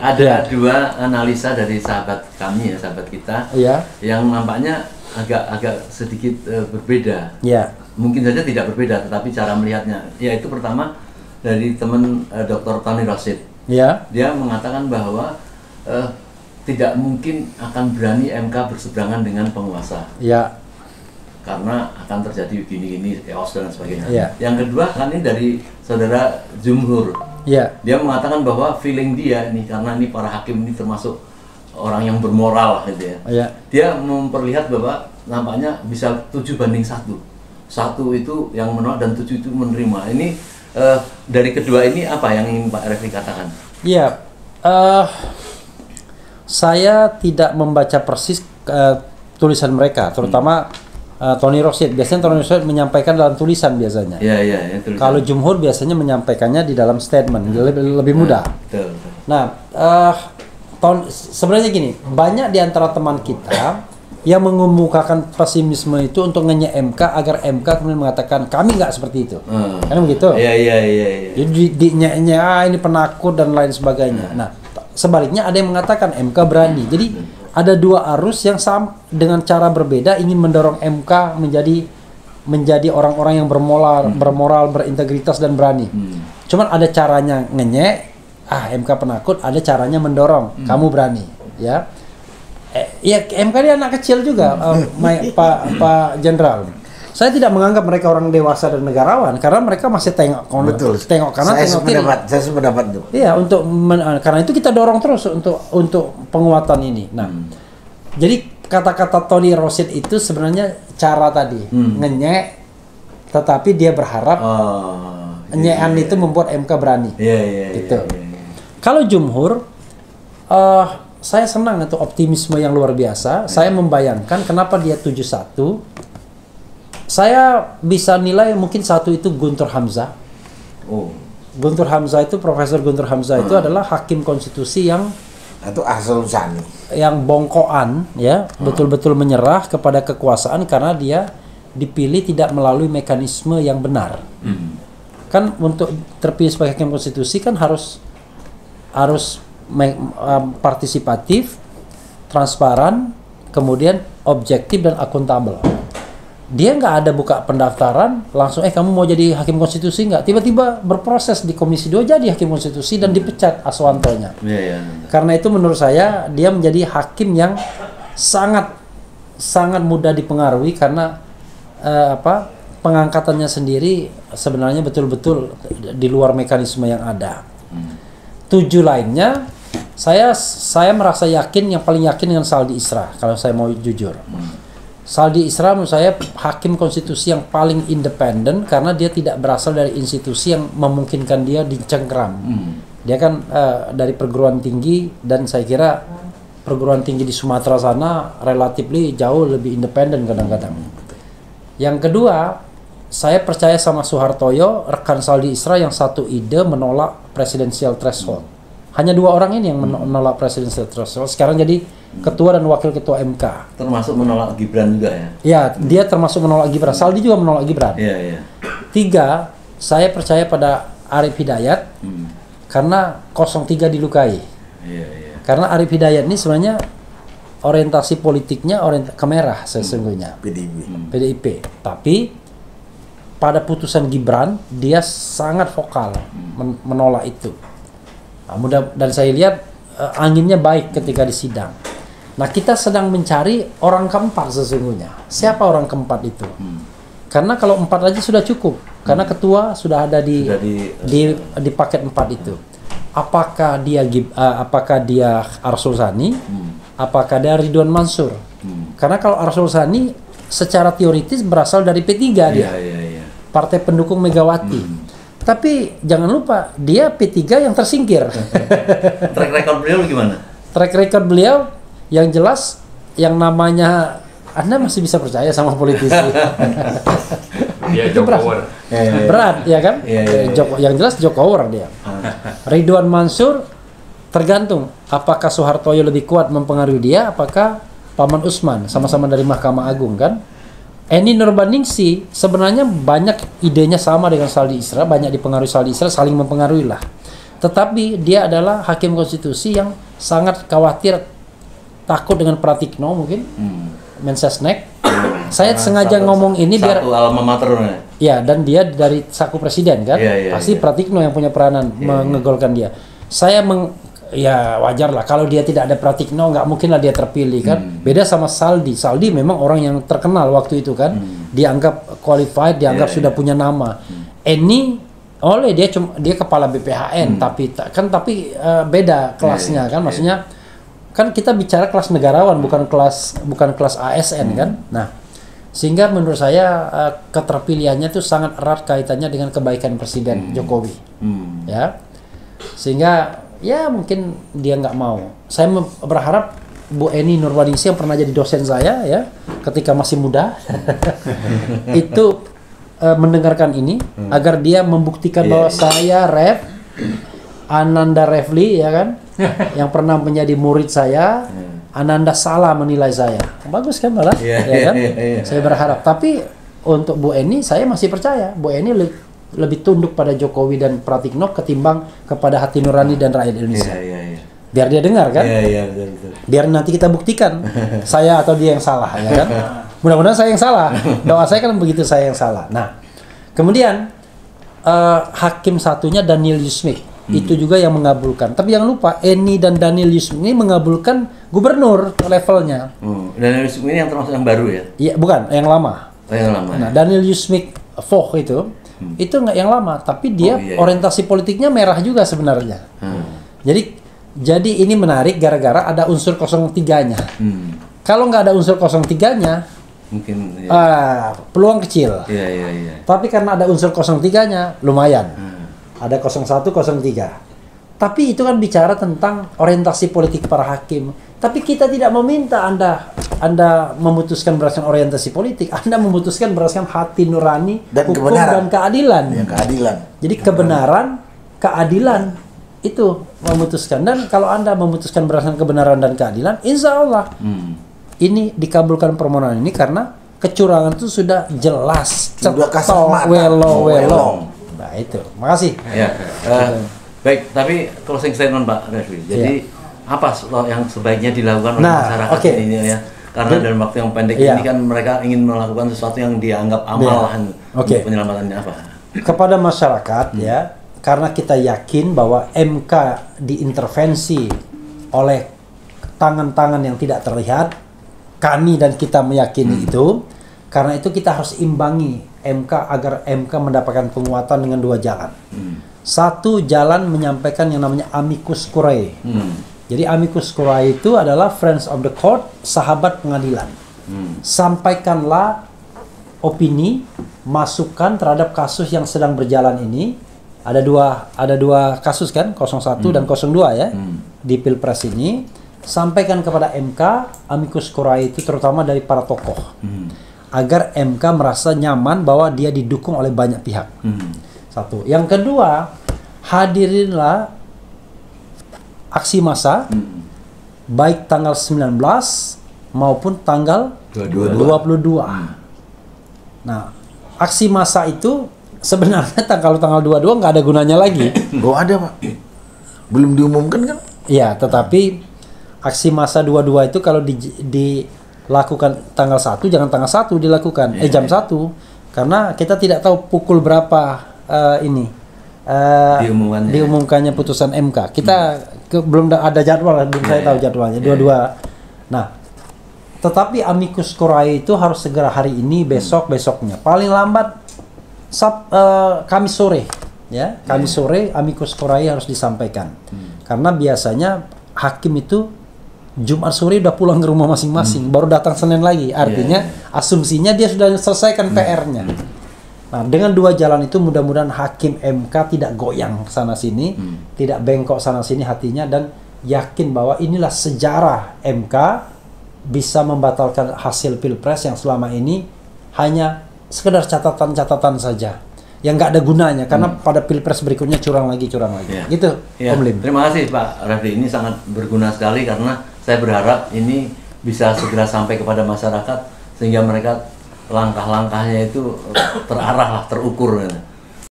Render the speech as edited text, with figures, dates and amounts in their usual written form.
ada dua analisa dari sahabat kami ya, sahabat kita, yang nampaknya agak sedikit berbeda. Mungkin saja tidak berbeda, tetapi cara melihatnya. Yaitu pertama dari teman Dr. Tony Rashid. Dia mengatakan bahwa tidak mungkin akan berani MK berseberangan dengan penguasa. Karena akan terjadi gini-gini, chaos dan sebagainya. Yang kedua kan ini dari saudara Jumhur. Dia mengatakan bahwa feeling dia ini, karena ini para hakim ini termasuk orang yang bermoral gitu ya. Dia memperlihat bahwa nampaknya bisa 7-1. 1 itu yang menolak dan 7 itu menerima. Ini dari kedua ini apa yang ingin Pak Refli katakan? Saya tidak membaca persis tulisan mereka, terutama Tony Rashid. Biasanya Tony Rashid menyampaikan dalam tulisan biasanya. Tulisan. Kalau Jumhur biasanya menyampaikannya di dalam statement, lebih mudah. Nah, sebenarnya gini, banyak di antara teman kita yang mengemukakan pesimisme itu untuk nge MK agar MK kemudian mengatakan kami nggak seperti itu. Kan begitu? Jadi ini penakut dan lain sebagainya. Nah, sebaliknya ada yang mengatakan MK berani. Jadi ada dua arus yang sama dengan cara berbeda ingin mendorong MK menjadi orang-orang yang bermoral, berintegritas dan berani. Cuman ada caranya ngenyek, MK penakut, ada caranya mendorong, kamu berani, ya. MK dia anak kecil juga, Pak Jenderal. Saya tidak menganggap mereka orang dewasa dan negarawan karena mereka masih tengok kanan, tengok kiri. Saya sependapat itu. Iya, karena itu kita dorong terus untuk penguatan ini. Nah, jadi kata-kata Tony Rashid itu sebenarnya cara tadi ngenyek, tetapi dia berharap nyekan itu membuat MK berani. Gitu. Kalau Jumhur, saya senang itu optimisme yang luar biasa. Saya membayangkan kenapa dia 7-1. Saya bisa nilai mungkin 1 itu Guntur Hamzah. Guntur Hamzah itu, Profesor Guntur Hamzah itu adalah hakim konstitusi yang itu Ahsanul Sani. Yang bongkoan, ya, betul-betul menyerah kepada kekuasaan karena dia dipilih tidak melalui mekanisme yang benar. Kan untuk terpilih sebagai hakim konstitusi kan harus partisipatif, transparan, kemudian objektif dan akuntabel. Dia nggak ada buka pendaftaran langsung kamu mau jadi hakim konstitusi nggak, tiba-tiba berproses di Komisi 2 jadi hakim konstitusi dan dipecat Aswantonya. Karena itu menurut saya dia menjadi hakim yang sangat mudah dipengaruhi karena pengangkatannya sendiri sebenarnya betul-betul di luar mekanisme yang ada. 7 lainnya saya merasa yakin, yang paling yakin dengan Saldi Isra kalau saya mau jujur. Saldi Isra menurut saya hakim konstitusi yang paling independen karena dia tidak berasal dari institusi yang memungkinkan dia dicengkram. Dia kan dari perguruan tinggi, dan saya kira perguruan tinggi di Sumatera sana relatif jauh lebih independen kadang-kadang. Yang kedua, saya percaya sama Soehartoyo, rekan Saldi Isra yang satu ide menolak presidensial threshold. Hanya 2 orang ini yang menolak presidensial threshold. Sekarang jadi ketua dan wakil ketua MK. Termasuk menolak Gibran juga ya? Ya, dia termasuk menolak Gibran. Saldi juga menolak Gibran. 3, saya percaya pada Arief Hidayat karena 03 dilukai. Karena Arief Hidayat ini sebenarnya orientasi politiknya ke merah sesungguhnya. PDIP. Tapi pada putusan Gibran dia sangat vokal menolak itu. Dan saya lihat anginnya baik ketika di sidang. Nah, kita sedang mencari orang keempat sesungguhnya. Siapa orang keempat itu? Karena kalau 4 aja sudah cukup. Karena ketua sudah ada di paket 4 itu. Apakah dia Arsul Sani? Apakah dia Ridwan Mansur? Karena kalau Arsul Sani secara teoritis berasal dari P3 dia. Partai pendukung Megawati. Tapi jangan lupa dia P3 yang tersingkir. Track record beliau gimana? Track record beliau yang jelas, yang namanya, Anda masih bisa percaya sama politisi. Dia Jokower. Berat ya kan? Yang jelas Jokower dia. Ridwan Mansur tergantung apakah Soehartoyo lebih kuat mempengaruhi dia, apakah Paman Usman, sama-sama dari Mahkamah Agung kan. Eni Nurbaningsih sebenarnya banyak idenya sama dengan Saldi Isra, banyak dipengaruhi Saldi Isra, saling mempengaruhi lah. Tetapi dia adalah hakim konstitusi yang sangat khawatir, takut dengan Pratikno mungkin, Mensesnek. Saya sengaja ngomong ini biar satu alma mater. Ya, dan dia dari saku presiden kan, pasti Pratikno yang punya peranan mengegolkan dia. Saya ya wajar lah kalau dia tidak ada Pratikno, nggak mungkin lah dia terpilih kan. Beda sama Saldi. Saldi memang orang yang terkenal waktu itu kan, dianggap qualified, dianggap sudah punya nama. Eni oleh dia kepala BPHN, tapi beda kelasnya kan, maksudnya kan kita bicara kelas negarawan, bukan kelas ASN kan. Nah, sehingga menurut saya keterpilihannya itu sangat erat kaitannya dengan kebaikan Presiden Jokowi, ya. Sehingga ya mungkin dia nggak mau. Saya berharap Bu Eni Nurwaningsih yang pernah jadi dosen saya ya ketika masih muda itu mendengarkan ini agar dia membuktikan bahwa saya Ananda Refli ya kan yang pernah menjadi murid saya, Ananda salah menilai saya. Bagus kan malah ya kan? Saya berharap. Tapi untuk Bu Eni saya masih percaya Bu Eni lebih tunduk pada Jokowi dan Pratikno ketimbang kepada hati nurani dan rakyat Indonesia. Biar dia dengar kan? Betul. Biar nanti kita buktikan saya atau dia yang salah, ya kan? Mudah-mudahan saya yang salah. Doa saya kan begitu, saya yang salah. Nah, kemudian hakim satunya Daniel Yusmik itu juga yang mengabulkan. Tapi jangan lupa Eni dan Daniel Yusmik ini mengabulkan gubernur levelnya. Daniel Yusmik ini yang termasuk yang baru ya? Iya, bukan yang lama. Yang lama. Nah, Daniel Yusmik Foch itu nggak yang lama, tapi dia orientasi politiknya merah juga sebenarnya. Jadi ini menarik gara-gara ada unsur 03-nya. Kalau nggak ada unsur 03-nya, mungkin peluang kecil. Tapi karena ada unsur 03-nya, lumayan. Ada 01, 03. Tapi itu kan bicara tentang orientasi politik para hakim. Tapi kita tidak meminta Anda memutuskan berdasarkan orientasi politik. Anda memutuskan berdasarkan hati nurani, dan hukum kebenaran. Dan keadilan. Ya, keadilan. Jadi kebenaran, keadilan itu memutuskan. Dan kalau Anda memutuskan berdasarkan kebenaran dan keadilan, insya Allah ini dikabulkan permohonan ini karena kecurangan itu sudah jelas, cetok, welo. Nah itu, makasih. Ya, baik, tapi closing statement Pak Refli. Jadi apa yang sebaiknya dilakukan oleh masyarakat ini ya? Karena dalam waktu yang pendek ini kan mereka ingin melakukan sesuatu yang dianggap amalan untuk penyelamatannya apa? Kepada masyarakat ya, karena kita yakin bahwa MK diintervensi oleh tangan-tangan yang tidak terlihat, kami dan kita meyakini itu. Karena itu kita harus imbangi MK agar MK mendapatkan penguatan dengan dua jalan. Satu jalan menyampaikan yang namanya amicus curiae. Jadi amicus curiae itu adalah friends of the court, sahabat pengadilan. Sampaikanlah opini, masukan terhadap kasus yang sedang berjalan ini. Ada dua kasus kan, 01 dan 02 ya di Pilpres ini. Sampaikan kepada MK amicus curiae itu terutama dari para tokoh. Agar MK merasa nyaman bahwa dia didukung oleh banyak pihak. Satu. Yang kedua, hadirinlah aksi massa baik tanggal 19 maupun tanggal 22. Nah, aksi massa itu sebenarnya kalau tanggal 22 nggak ada gunanya lagi. Nggak ada, Pak. Belum diumumkan kan? Iya, tetapi aksi massa 22 itu kalau dilakukan tanggal 1, jangan tanggal 1 dilakukan, jam 1. Karena kita tidak tahu pukul berapa diumumkannya putusan MK. Kita belum ada jadwal, belum saya tahu jadwalnya. Nah, tetapi amicus curiae itu harus segera hari ini, besoknya. Paling lambat Kamis sore, ya. Kamis sore amicus curiae harus disampaikan. Karena biasanya hakim itu Jumat sore udah pulang ke rumah masing-masing, baru datang Senin lagi. Artinya asumsinya dia sudah selesaikan PR-nya. Nah, dengan dua jalan itu mudah-mudahan hakim MK tidak goyang sana sini, tidak bengkok sana sini hatinya, dan yakin bahwa inilah sejarah MK bisa membatalkan hasil Pilpres yang selama ini hanya sekedar catatan-catatan saja yang nggak ada gunanya, karena pada Pilpres berikutnya curang lagi. Gitu, Om Lim. Terima kasih Pak Refli, ini sangat berguna sekali karena saya berharap ini bisa segera sampai kepada masyarakat sehingga mereka langkah-langkahnya itu terarah lah, terukur.